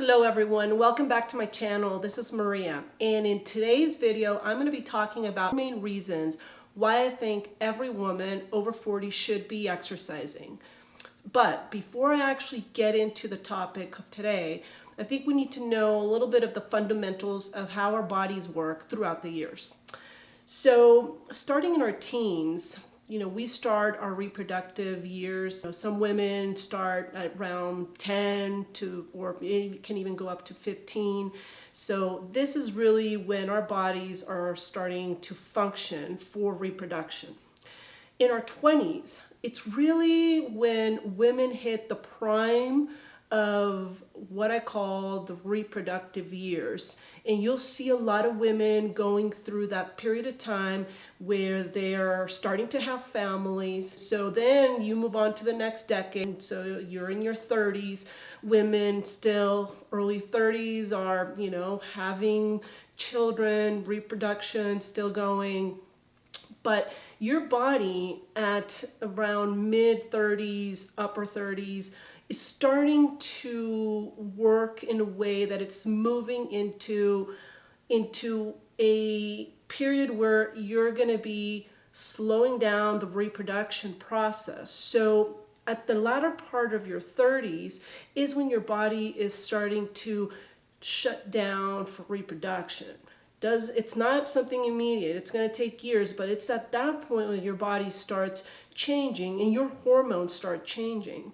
Hello everyone, welcome back to my channel. This is Maria, and in today's video I'm going to be talking about main reasons why I think every woman over 40 should be exercising. But before I actually get into the topic of today, I think we need to know a little bit of the fundamentals of how our bodies work throughout the years. So starting in our teens, we start our reproductive years. Some women start at around 10 to, or it can even go up to 15. So this is really when our bodies are starting to function for reproduction. In our 20s, it's really when women hit the prime of what I call the reproductive years. And you'll see a lot of women going through that period of time where they're starting to have families. So then you move on to the next decade. So you're in your 30s. Women still early 30s are, having children, reproduction still going. But your body at around mid 30s, upper 30s, is starting to work in a way that it's moving into a period where you're going to be slowing down the reproduction process. So at the latter part of your 30s is when your body is starting to shut down for reproduction. It's not something immediate. It's going to take years, but it's at that point when your body starts changing and your hormones start changing.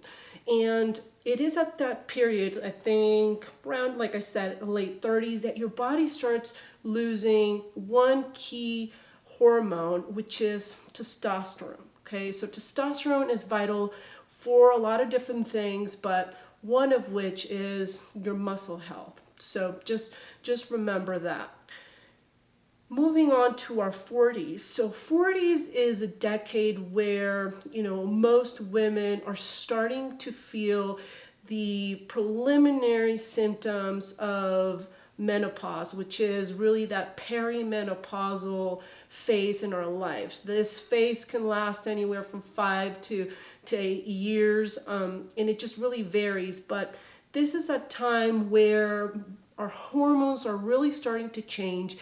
And it is at that period, I think, around, like I said, late 30s, that your body starts losing one key hormone, which is testosterone. Okay, so testosterone is vital for a lot of different things, but one of which is your muscle health. So just remember that. Moving on to our 40s. So 40s is a decade where, most women are starting to feel the preliminary symptoms of menopause, which is really that perimenopausal phase in our lives. This phase can last anywhere from 5 to 8 years, and it just really varies. But this is a time where our hormones are really starting to change.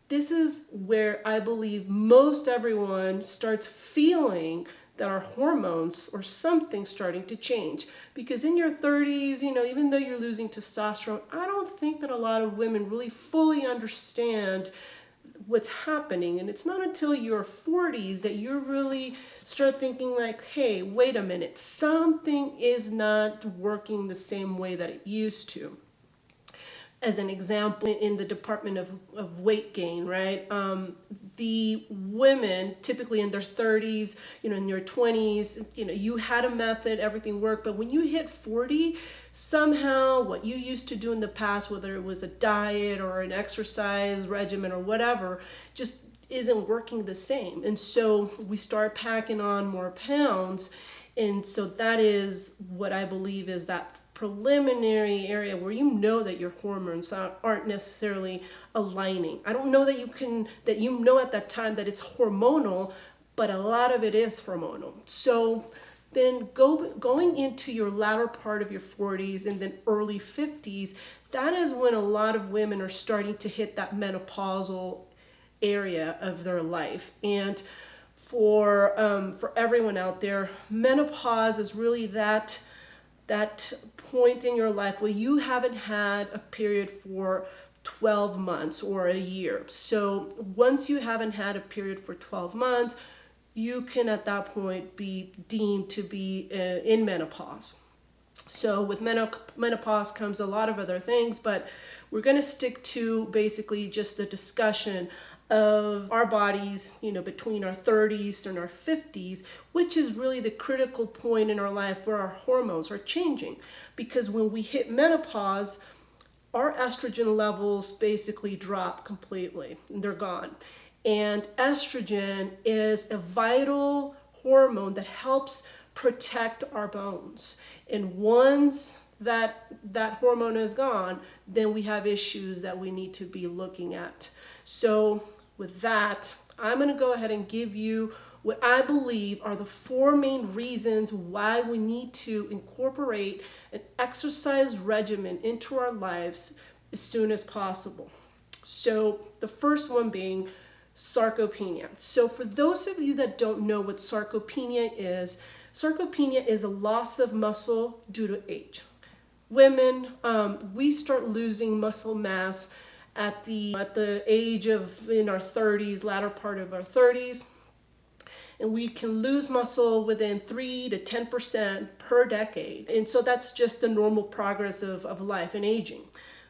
This is where I believe most everyone starts feeling that our hormones or something starting to change. Because in your 30s, even though you're losing testosterone, I don't think that a lot of women really fully understand what's happening. And it's not until your 40s that you really start thinking like, hey, wait a minute, something is not working the same way that it used to. As an example, in the department of weight gain, right? The women typically in their 30s, in your 20s, you had a method, everything worked. But when you hit 40, somehow what you used to do in the past, whether it was a diet or an exercise regimen or whatever, just isn't working the same. And so we start packing on more pounds. And so that is what I believe is that preliminary area where that your hormones aren't necessarily aligning. I don't know that at that time that it's hormonal, but a lot of it is hormonal. So then going into your latter part of your 40s and then early 50s, that is when a lot of women are starting to hit that menopausal area of their life. And for everyone out there, menopause is really that point in your life where you haven't had a period for 12 months or a year. So once you haven't had a period for 12 months, you can at that point be deemed to be in menopause. So with menopause comes a lot of other things, but we're going to stick to basically just the discussion of our bodies, between our 30s and our 50s, which is really the critical point in our life where our hormones are changing. Because when we hit menopause, our estrogen levels basically drop completely. They're gone. And estrogen is a vital hormone that helps protect our bones. And once that hormone is gone, then we have issues that we need to be looking at. So with that, I'm going to go ahead and give you what I believe are the four main reasons why we need to incorporate an exercise regimen into our lives as soon as possible. So the first one being sarcopenia. So for those of you that don't know what sarcopenia is a loss of muscle due to age. Women, we start losing muscle mass at the age of in our 30s, latter part of our 30s, and we can lose muscle within 3 to 10% per decade. And so that's just the normal progress of life and aging.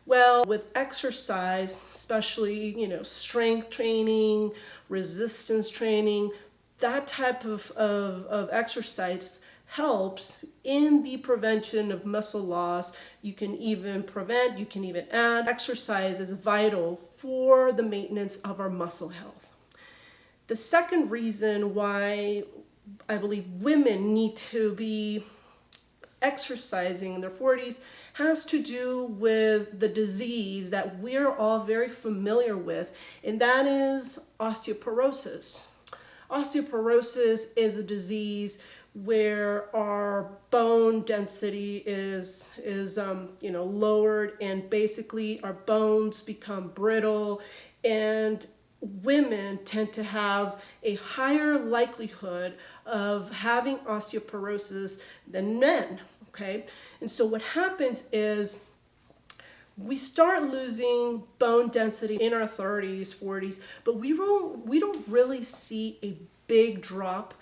Well, with exercise, especially, strength training, resistance training, that type of exercise helps in the prevention of muscle loss. You can even add. Exercise is vital for the maintenance of our muscle health. The second reason why I believe women need to be exercising in their 40s has to do with the disease that we're all very familiar with, and that is osteoporosis. Osteoporosis is a disease where our bone density is lowered, and basically our bones become brittle, and women tend to have a higher likelihood of having osteoporosis than men. Okay, and so what happens is we start losing bone density in our 30s, 40s, but we don't really see a big drop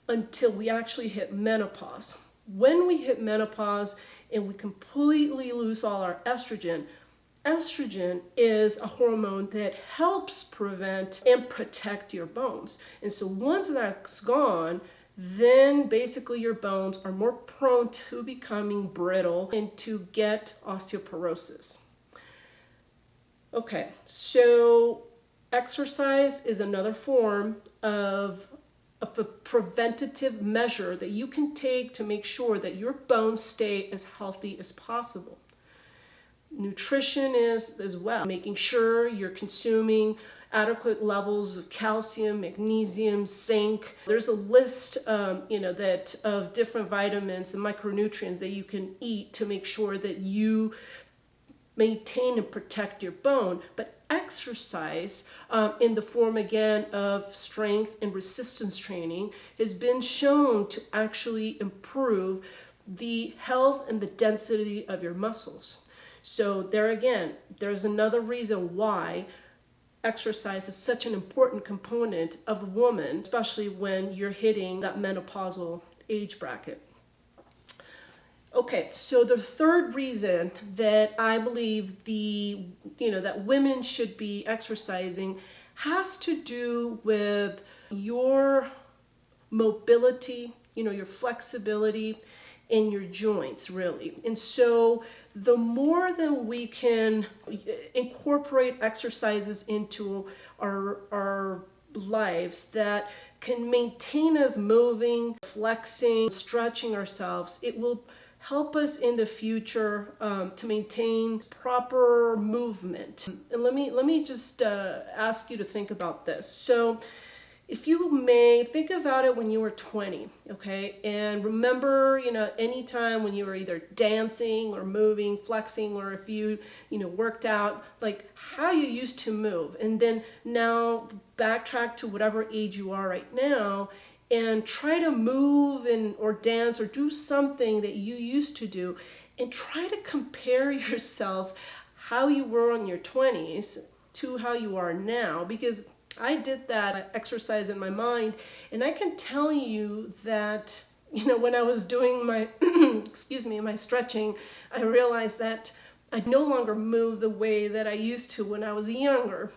until we actually hit menopause. When we hit menopause and we completely lose all our estrogen, estrogen is a hormone that helps prevent and protect your bones. And so once that's gone, then basically your bones are more prone to becoming brittle and to get osteoporosis. Okay, so exercise is another form of a preventative measure that you can take to make sure that your bones stay as healthy as possible. Nutrition is as well, making sure you're consuming adequate levels of calcium, magnesium, zinc. There's a list, that of different vitamins and micronutrients that you can eat to make sure that you maintain and protect your bone. But exercise, in the form again of strength and resistance training, has been shown to actually improve the health and the density of your muscles. So there again, there's another reason why exercise is such an important component of a woman, especially when you're hitting that menopausal age bracket. Okay, so the third reason that I believe that women should be exercising has to do with your mobility, your flexibility in your joints, really. And so the more that we can incorporate exercises into our lives that can maintain us moving, flexing, stretching ourselves, it will help us in the future to maintain proper movement. And let me just ask you to think about this. So if you may, think about it when you were 20, okay? And remember, any time when you were either dancing or moving, flexing, or if you, worked out, like how you used to move. And then now backtrack to whatever age you are right now and try to move or dance or do something that you used to do, and try to compare yourself how you were in your 20s to how you are now, because I did that exercise in my mind, and I can tell you that, when I was doing my, my stretching, I realized that I no longer move the way that I used to when I was younger.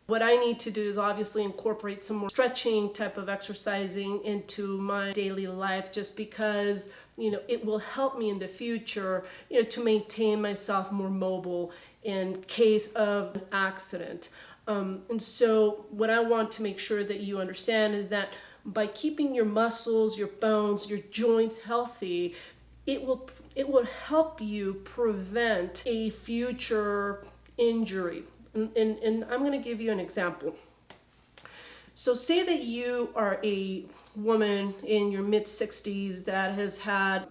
What I need to do is obviously incorporate some more stretching type of exercising into my daily life, just because, it will help me in the future, to maintain myself more mobile in case of an accident. And so what I want to make sure that you understand is that by keeping your muscles, your bones, your joints healthy, it will help you prevent a future injury. And I'm going to give you an example. So say that you are a woman in your mid 60s that has had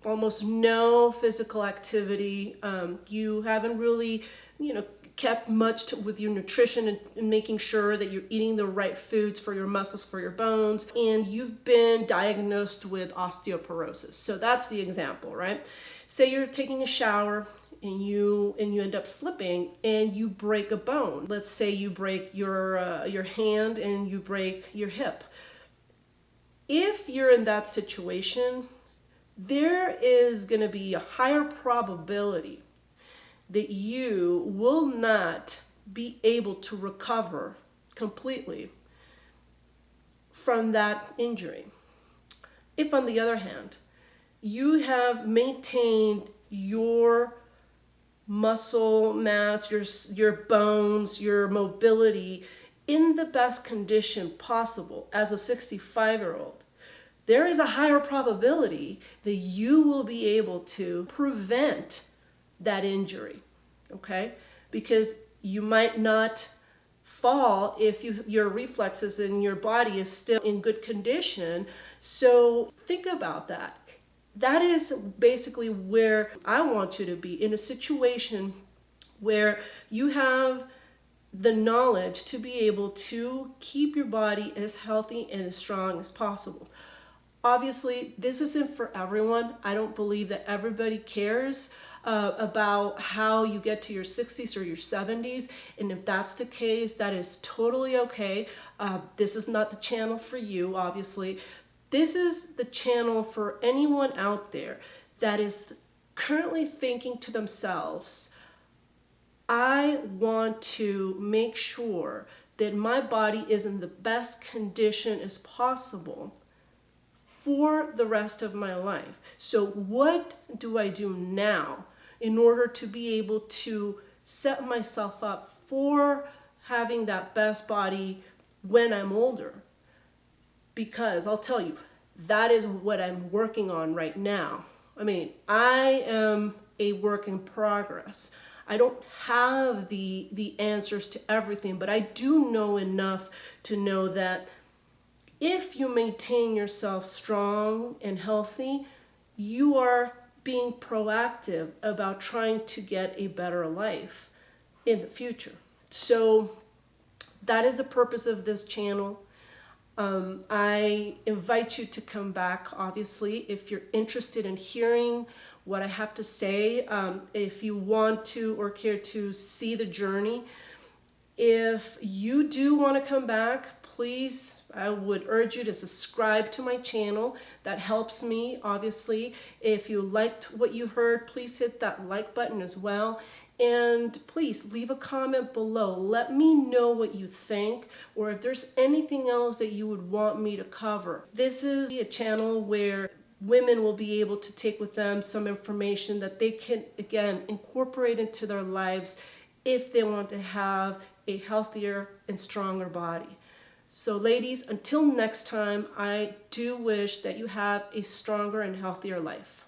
almost no physical activity. You haven't really, kept much with your nutrition and making sure that you're eating the right foods for your muscles, for your bones, and you've been diagnosed with osteoporosis. So that's the example, right? Say you're taking a shower and you end up slipping and you break a bone. Let's say you break your hand and you break your hip. If you're in that situation, there is going to be a higher probability that you will not be able to recover completely from that injury. If, on the other hand, you have maintained your muscle mass, your bones, your mobility in the best condition possible as a 65-year-old, there is a higher probability that you will be able to prevent that injury, okay? Because you might not fall if your reflexes in your body is still in good condition. So think about that. That is basically where I want you to be, in a situation where you have the knowledge to be able to keep your body as healthy and as strong as possible. Obviously, this isn't for everyone. I don't believe that everybody cares about how you get to your 60s or your 70s. And if that's the case, that is totally okay. This is not the channel for you, obviously. This is the channel for anyone out there that is currently thinking to themselves, I want to make sure that my body is in the best condition as possible for the rest of my life. So what do I do now in order to be able to set myself up for having that best body when I'm older? Because I'll tell you, that is what I'm working on right now. I mean, I am a work in progress. I don't have the answers to everything, but I do know enough to know that if you maintain yourself strong and healthy, you are being proactive about trying to get a better life in the future. So that is the purpose of this channel. I invite you to come back, obviously, if you're interested in hearing what I have to say, if you want to or care to see the journey. If you do want to come back, please, I would urge you to subscribe to my channel. That helps me, obviously. If you liked what you heard, please hit that like button as well. And please leave a comment below. Let me know what you think, or if there's anything else that you would want me to cover. This is a channel where women will be able to take with them some information that they can, again, incorporate into their lives if they want to have a healthier and stronger body. So ladies, until next time, I do wish that you have a stronger and healthier life.